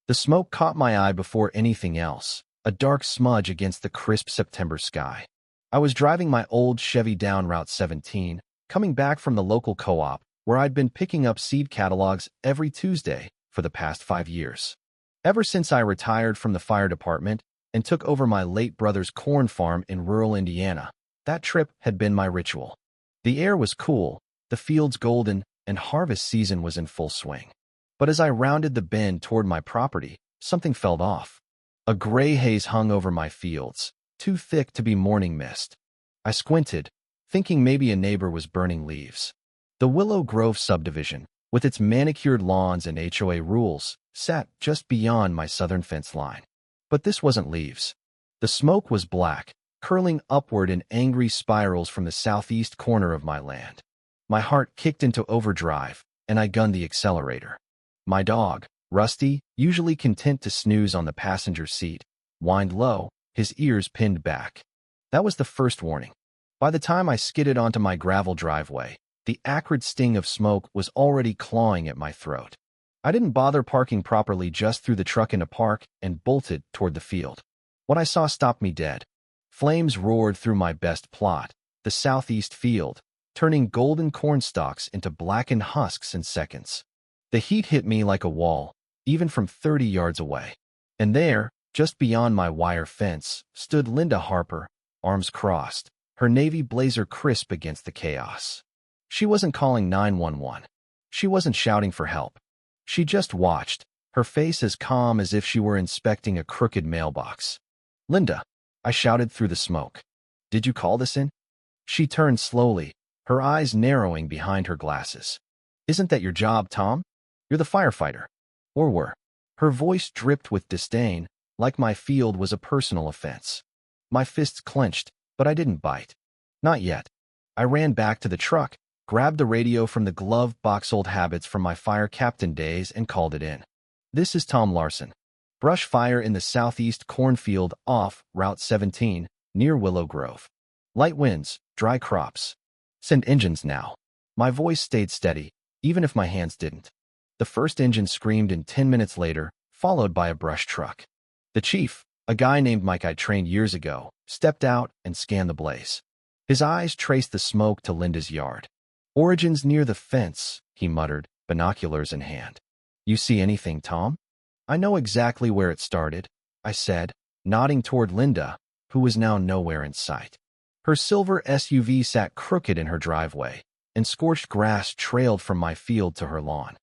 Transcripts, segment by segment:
The smoke caught my eye before anything else, a dark smudge against the crisp September sky. I was driving my old Chevy down Route 17, coming back from the local co-op, where I'd been picking up seed catalogs every Tuesday for the past 5 years. Ever since I retired from the fire department and took over my late brother's corn farm in rural Indiana, that trip had been my ritual. The air was cool, the fields golden, and harvest season was in full swing. But as I rounded the bend toward my property, something felt off. A gray haze hung over my fields, too thick to be morning mist. I squinted, thinking maybe a neighbor was burning leaves. The Willow Grove subdivision, with its manicured lawns and HOA rules, sat just beyond my southern fence line. But this wasn't leaves. The smoke was black, curling upward in angry spirals from the southeast corner of my land. My heart kicked into overdrive, and I gunned the accelerator. My dog, Rusty, usually content to snooze on the passenger seat, whined low, his ears pinned back. That was the first warning. By the time I skidded onto my gravel driveway, the acrid sting of smoke was already clawing at my throat. I didn't bother parking properly, just threw the truck into park and bolted toward the field. What I saw stopped me dead. Flames roared through my best plot, the southeast field, turning golden corn stalks into blackened husks in seconds. The heat hit me like a wall, even from 30 yards away. And there, just beyond my wire fence, stood Linda Harper, arms crossed, her navy blazer crisp against the chaos. She wasn't calling 911. She wasn't shouting for help. She just watched, her face as calm as if she were inspecting a crooked mailbox. "Linda," I shouted through the smoke. "Did you call this in?" She turned slowly, her eyes narrowing behind her glasses. "Isn't that your job, Tom? You're the firefighter." Or were. Her voice dripped with disdain, like my field was a personal offense. My fists clenched, but I didn't bite. Not yet. I ran back to the truck, grabbed the radio from the glove box, old habits from my fire captain days, and called it in. "This is Tom Larson. Brush fire in the southeast cornfield off Route 17, near Willow Grove. Light winds, dry crops. Send engines now." My voice stayed steady, even if my hands didn't. The first engine screamed, and 10 minutes later, followed by a brush truck. The chief, a guy named Mike I'd trained years ago, stepped out and scanned the blaze. His eyes traced the smoke to Linda's yard. "Origins near the fence," he muttered, binoculars in hand. "You see anything, Tom?" "I know exactly where it started," I said, nodding toward Linda, who was now nowhere in sight. Her silver SUV sat crooked in her driveway, and scorched grass trailed from my field to her lawn.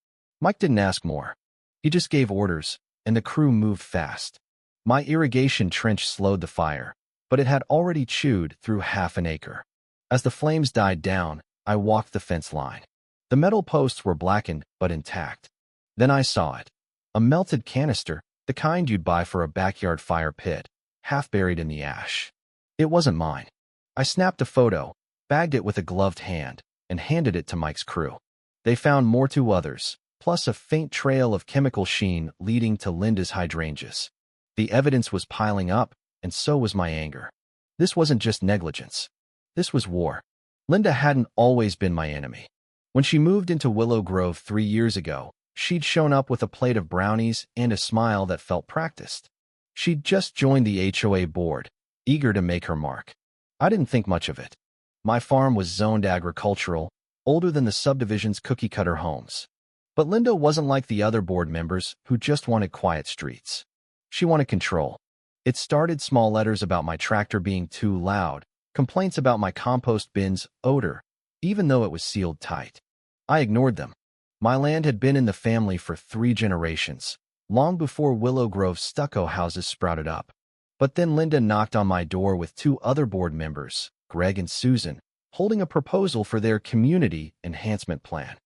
Mike didn't ask more. He just gave orders, and the crew moved fast. My irrigation trench slowed the fire, but it had already chewed through half an acre. As the flames died down, I walked the fence line. The metal posts were blackened but intact. Then I saw it. A melted canister, the kind you'd buy for a backyard fire pit, half buried in the ash. It wasn't mine. I snapped a photo, bagged it with a gloved hand, and handed it to Mike's crew. They found more, 2 others, plus a faint trail of chemical sheen leading to Linda's hydrangeas. The evidence was piling up, and so was my anger. This wasn't just negligence. This was war. Linda hadn't always been my enemy. When she moved into Willow Grove 3 years ago, she'd shown up with a plate of brownies and a smile that felt practiced. She'd just joined the HOA board, eager to make her mark. I didn't think much of it. My farm was zoned agricultural, older than the subdivision's cookie-cutter homes. But Linda wasn't like the other board members who just wanted quiet streets. She wanted control. It started small letters about my tractor being too loud, complaints about my compost bin's odor, even though it was sealed tight. I ignored them. My land had been in the family for 3 generations, long before Willow Grove stucco houses sprouted up. But then Linda knocked on my door with 2 other board members, Greg and Susan, holding a proposal for their community enhancement plan.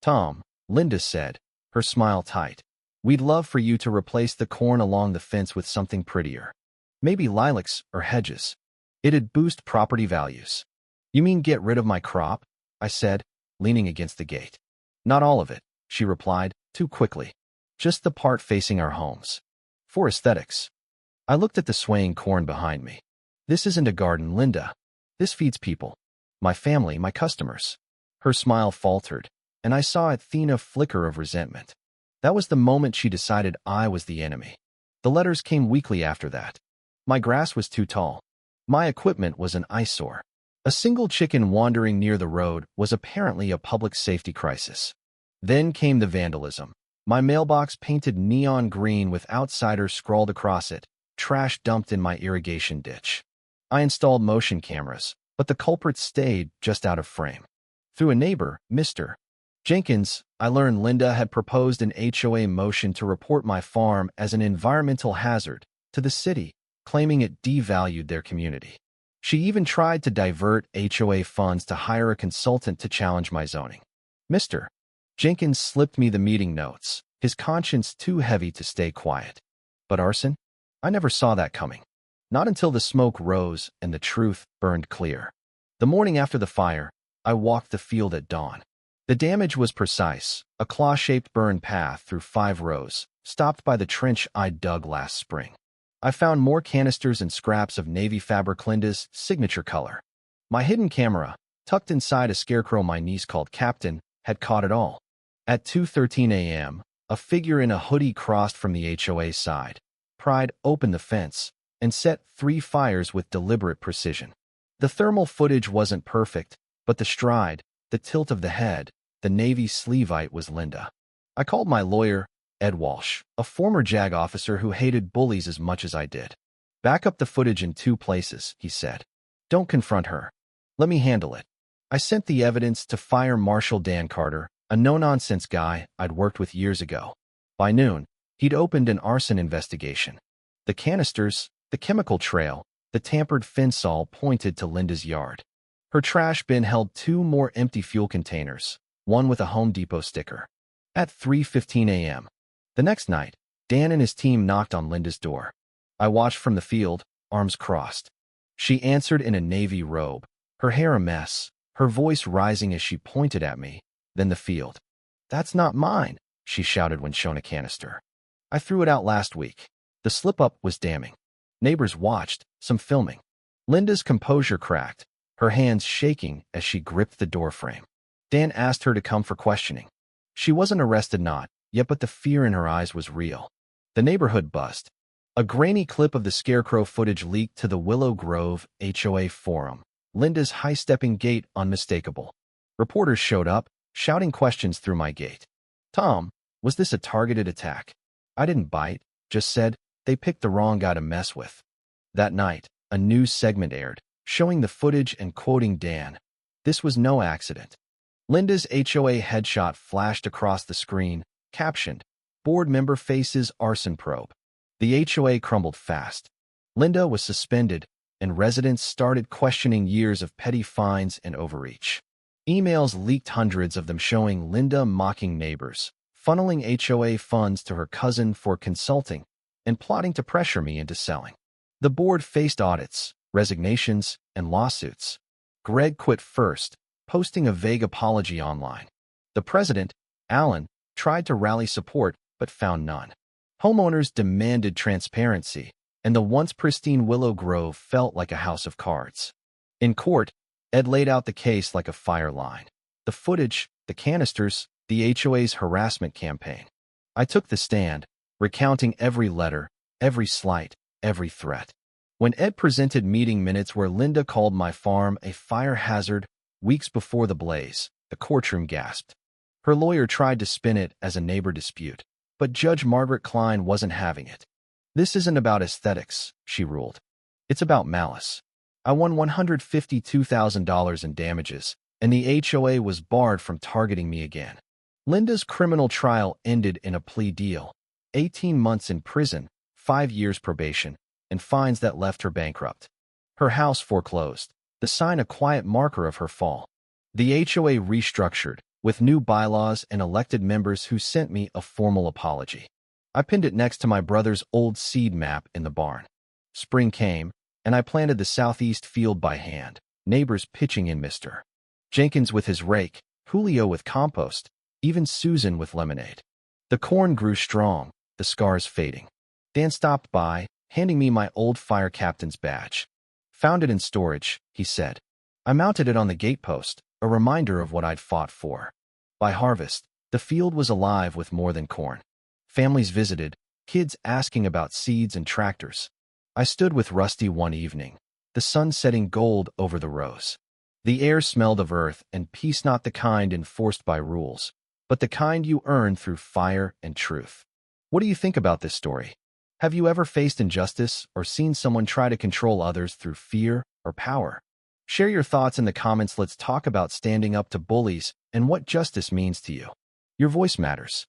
"Tom," Linda said, her smile tight, "we'd love for you to replace the corn along the fence with something prettier. Maybe lilacs or hedges. It'd boost property values." "You mean get rid of my crop?" I said, leaning against the gate. "Not all of it," she replied, too quickly. "Just the part facing our homes. For aesthetics." I looked at the swaying corn behind me. "This isn't a garden, Linda. This feeds people. My family, my customers." Her smile faltered, and I saw a thin flicker of resentment. That was the moment she decided I was the enemy. The letters came weekly after that. My grass was too tall. My equipment was an eyesore. A single chicken wandering near the road was apparently a public safety crisis. Then came the vandalism. My mailbox painted neon green with "Outsider" scrawled across it, trash dumped in my irrigation ditch. I installed motion cameras, but the culprit stayed just out of frame. Through a neighbor, Mr. Jenkins, I learned Linda had proposed an HOA motion to report my farm as an environmental hazard to the city, claiming it devalued their community. She even tried to divert HOA funds to hire a consultant to challenge my zoning. Mr. Jenkins slipped me the meeting notes, his conscience too heavy to stay quiet. But arson? I never saw that coming. Not until the smoke rose and the truth burned clear. The morning after the fire, I walked the field at dawn. The damage was precise, a claw-shaped burn path through 5 rows, stopped by the trench I'd dug last spring. I found more canisters and scraps of navy fabric, Linda's signature color. My hidden camera, tucked inside a scarecrow my niece called Captain, had caught it all. At 2:13 a.m., a figure in a hoodie crossed from the HOA side, pried open the fence, and set 3 fires with deliberate precision. The thermal footage wasn't perfect, but the stride, the tilt of the head, the Navy sleevite was Linda. I called my lawyer, Ed Walsh, a former JAG officer who hated bullies as much as I did. "Back up the footage in 2 places," he said. "Don't confront her. Let me handle it." I sent the evidence to Fire Marshal Dan Carter, a no-nonsense guy I'd worked with years ago. By noon, he'd opened an arson investigation. The canisters, the chemical trail, the tampered fence all pointed to Linda's yard. Her trash bin held 2 more empty fuel containers, one with a Home Depot sticker. At 3:15 a.m. the next night, Dan and his team knocked on Linda's door. I watched from the field, arms crossed. She answered in a navy robe, her hair a mess, her voice rising as she pointed at me, then the field. "That's not mine," she shouted when shown a canister. "I threw it out last week." The slip-up was damning. Neighbors watched, some filming. Linda's composure cracked, her hands shaking as she gripped the doorframe. Dan asked her to come for questioning. She wasn't arrested yet, but the fear in her eyes was real. The neighborhood buzzed. A grainy clip of the scarecrow footage leaked to the Willow Grove HOA forum. Linda's high-stepping gait unmistakable. Reporters showed up, shouting questions through my gate. "Tom, was this a targeted attack?" I didn't bite, just said, "They picked the wrong guy to mess with." That night, a news segment aired, showing the footage and quoting Dan. This was no accident. Linda's HOA headshot flashed across the screen, captioned, "Board member faces arson probe." The HOA crumbled fast. Linda was suspended, and residents started questioning years of petty fines and overreach. Emails leaked, hundreds of them, showing Linda mocking neighbors, funneling HOA funds to her cousin for consulting, and plotting to pressure me into selling. The board faced audits, resignations, and lawsuits. Greg quit first, posting a vague apology online. The president, Alan, tried to rally support but found none. Homeowners demanded transparency, and the once pristine Willow Grove felt like a house of cards. In court, Ed laid out the case like a fire line. The footage, the canisters, the HOA's harassment campaign. I took the stand, recounting every letter, every slight, every threat. When Ed presented meeting minutes where Linda called my farm a fire hazard weeks before the blaze, the courtroom gasped. Her lawyer tried to spin it as a neighbor dispute, but Judge Margaret Klein wasn't having it. "This isn't about aesthetics," she ruled. "It's about malice." I won $152,000 in damages, and the HOA was barred from targeting me again. Linda's criminal trial ended in a plea deal: 18 months in prison, 5 years probation, and fines that left her bankrupt. Her house foreclosed, the sign a quiet marker of her fall. The HOA restructured, with new bylaws and elected members who sent me a formal apology. I pinned it next to my brother's old seed map in the barn. Spring came, and I planted the southeast field by hand, neighbors pitching in, Mr. Jenkins with his rake, Julio with compost, even Susan with lemonade. The corn grew strong, the scars fading. Dan stopped by, handing me my old fire captain's badge. "Found it in storage," he said. I mounted it on the gatepost, a reminder of what I'd fought for. By harvest, the field was alive with more than corn. Families visited, kids asking about seeds and tractors. I stood with Rusty one evening, the sun setting gold over the rows. The air smelled of earth and peace, not the kind enforced by rules, but the kind you earn through fire and truth. What do you think about this story? Have you ever faced injustice or seen someone try to control others through fear or power? Share your thoughts in the comments. Let's talk about standing up to bullies and what justice means to you. Your voice matters.